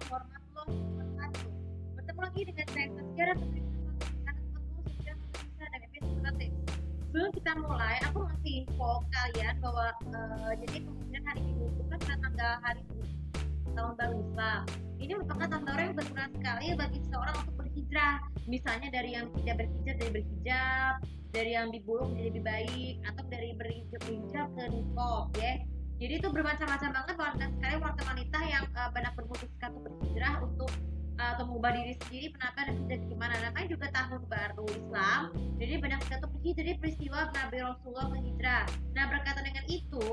warahmatullahi wabarakatuh. Bertemu lagi dengan saya Sejarah Putri Anak Sejarah Indonesia dan episode tips. Sebelum kita mulai, aku ngasih info kalian bahwa jadi kemungkinan hari Minggu itu kan tanggal hari tahun baru Islam. Ini merupakan tahun baru yang berguna sekali bagi seseorang untuk berhijrah. Misalnya dari yang tidak berhijab jadi berhijab, dari yang dibulung jadi lebih baik, atau dari berhijab ke niqab ya. Jadi itu bermacam-macam banget banyak sekali wanita yang banyak bermutuskan untuk berhijrah untuk atau mengubah diri sendiri penampilan dan tidak gimana. Namanya juga tahun baru Islam. Jadi banyak sekali tuh jadi peristiwa Nabi Rasulullah berhijrah. Nah berkaitan dengan itu,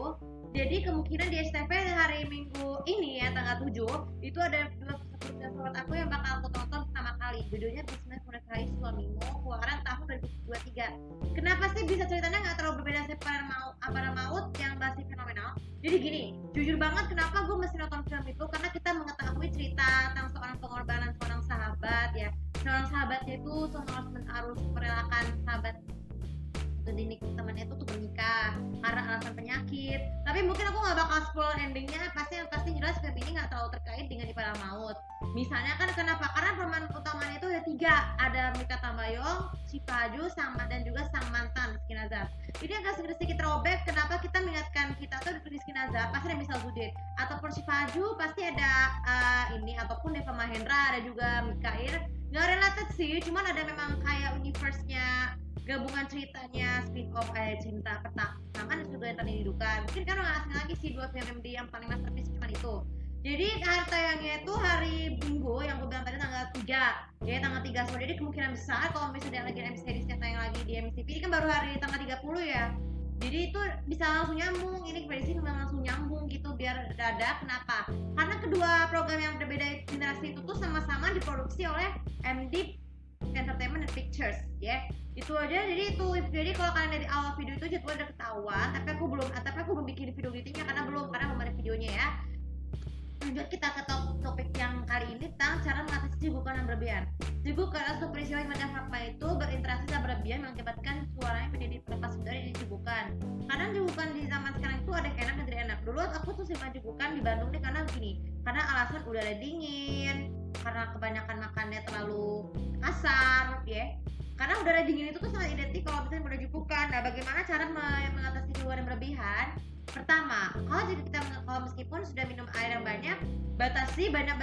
jadi kemungkinan di STV hari Minggu ini ya tanggal 7 itu ada dua episode aku yang bakal aku tonton pertama kali. Judulnya Bismillah Menikahi Suamimu, keluaran tahun 2023. Kenapa sih bisa ceritanya nggak terlalu berbeda sih pada maut yang masih fenomenal? Jadi gini, jujur banget kenapa gue mesti nonton film itu karena kita mengetahui cerita tentang seorang pengorbanan seorang sahabat ya. Seorang sahabatnya itu harus merelakan sahabat dinik temannya itu tuh bernikah karena alasan penyakit. Tapi mungkin aku nggak bakal spoil endingnya. Pasti jelas film ini nggak terlalu terkait dengan pada maut. Misalnya kan kenapa? Karena pemeran utamanya itu ada 3, ada Mikha Tambayong, Shiva Aju, dan juga sang mantan Rizky Nazar. Ini agak sedikit throwback. Kenapa kita mengingatkan kita tuh Rizky Nazar pasti ada Misal Zudin ataupun Shiva Aju pasti ada ini ataupun Deva Mahendra, ada juga Mikair. Nggak related sih, cuman ada memang kayak universe-nya gabungan ceritanya spin-off cinta pertama dan juga yang tadi didudukan. Mungkin kan nggak asing lagi sih 2 film MD yang paling masterpiece cuma itu. Jadi hari tayangnya itu hari Minggu yang gue bilang tadi tanggal 3 ya, tanggal 3 sore. Jadi kemungkinan besar kalau misalnya lagi series-nya tayang lagi di MTV ini kan baru hari tanggal 30 ya. Jadi itu bisa langsung nyambung. Ini prediksi memang langsung nyambung gitu biar dadak. Kenapa? Karena kedua program yang berbeda generasi itu tuh sama-sama diproduksi oleh MD Entertainment and Pictures ya. Itu aja. Jadi kalau kalian dari awal video itu jadwal udah ketahuan, tapi aku belum bikin video editingnya karena belum ada videonya ya. Lanjut kita ke topik yang kali ini tentang cara mengatasi jebakan yang berlebihan. Jebakan atau peristiwa yang pada fakta itu berinteraksi secara berlebihan mengakibatkan suaranya menjadi terlepas dari jebakan. Kadang jebakan di zaman sekarang itu ada yang enak dan tidak enak. Dulu aku tuh simpan jebakan di Bandung nih karena begini, karena alasan udara dingin, karena kebanyakan makannya terlalu kasar ya. Karena udara dingin itu tuh sangat identik kalau misalnya udah jebakan. Nah bagaimana cara mengatasi jebakan yang berlebihan? Pertama, kalau meskipun sudah minum air yang banyak, batasi banyak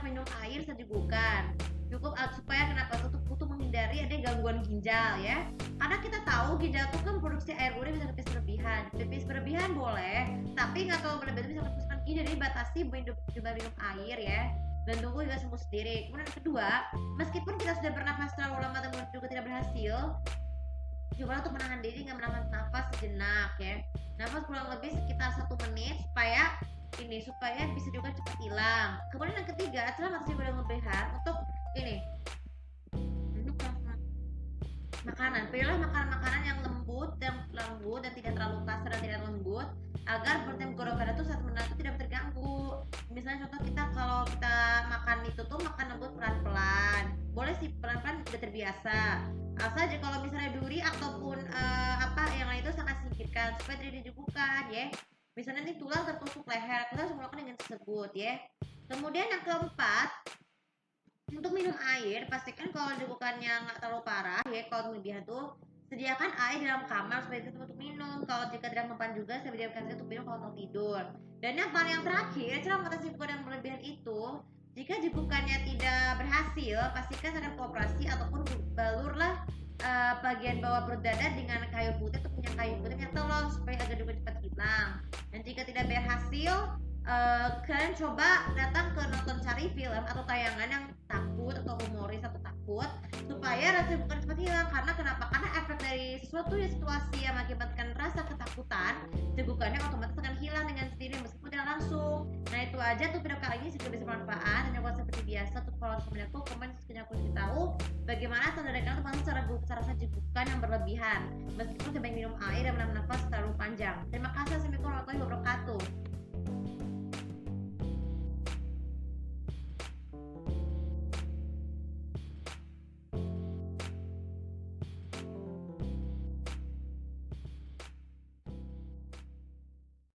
minum air saat jebakan. Cukup supaya kenapa tuh menghindari ada gangguan ginjal ya. Karena kita tahu ginjal tuh kan produksi air urin bisa pipis berlebihan. Pipis berlebihan boleh, tapi nggak terlalu berlebihan bisa merusakkan ginjal. Jadi batasi coba minum air ya. Dan tunggu juga sembuh sendiri. Kemudian yang kedua, meskipun kita sudah bernafas terlalu lama dan juga tidak berhasil, coba untuk menahan diri nggak menahan nafas sejenak ya. Nafas kurang lebih sekitar 1 menit supaya bisa juga cepat hilang. Kemudian yang ketiga, cara mengatasi jebakan berlebihan untuk makanan. Pilihlah makanan yang lembut dan tidak terlalu kasar dan tidak lembut agar protein tenggorokan itu saat menelan itu tidak terganggu. Misalnya contoh kalau kita makan itu tuh makan lembut pelan-pelan. Boleh sih pelan-pelan sudah terbiasa. Asal aja kalau misalnya duri ataupun yang lain itu sangat singkirkan supaya tidak dijebakan ya. Misalnya nih tulang tertusuk leher, kita harus melakukan dengan tersebut ya. Kemudian yang keempat, untuk minum air, pastikan kalau jebakannya nggak terlalu parah ya. Kalau kelebihan tuh sediakan air dalam kamar supaya itu untuk minum. Kalau jika tidak mempan juga, sediakan untuk minum kalau mau tidur. Dan yang terakhir, cara mengatasi jebakan yang berlebihan itu, jika jebakannya tidak berhasil, pastikan saran kooperasi ataupun balurlah bagian bawah perut dada dengan kayu putih atau minyak kayu putih yang tolong supaya agar juga cepat hilang. Dan jika tidak berhasil, kalian coba datang ke cari film atau tayangan yang takut atau humoris atau takut supaya rasa jebakan cepat hilang. Karena kenapa? Karena efek dari situasi yang mengakibatkan rasa ketakutan, jebakannya otomatis akan hilang dengan sendiri meskipun tidak langsung. Nah itu aja tuh video kali ini, jika bisa bermanfaat dan yang seperti biasa tuh kalau sebenarnya tuh komen sekiranya aku kasih tahu bagaimana saudara kalian cara rasa jebakan yang berlebihan meskipun sebanyak minum air dan menahan nafas terlalu panjang.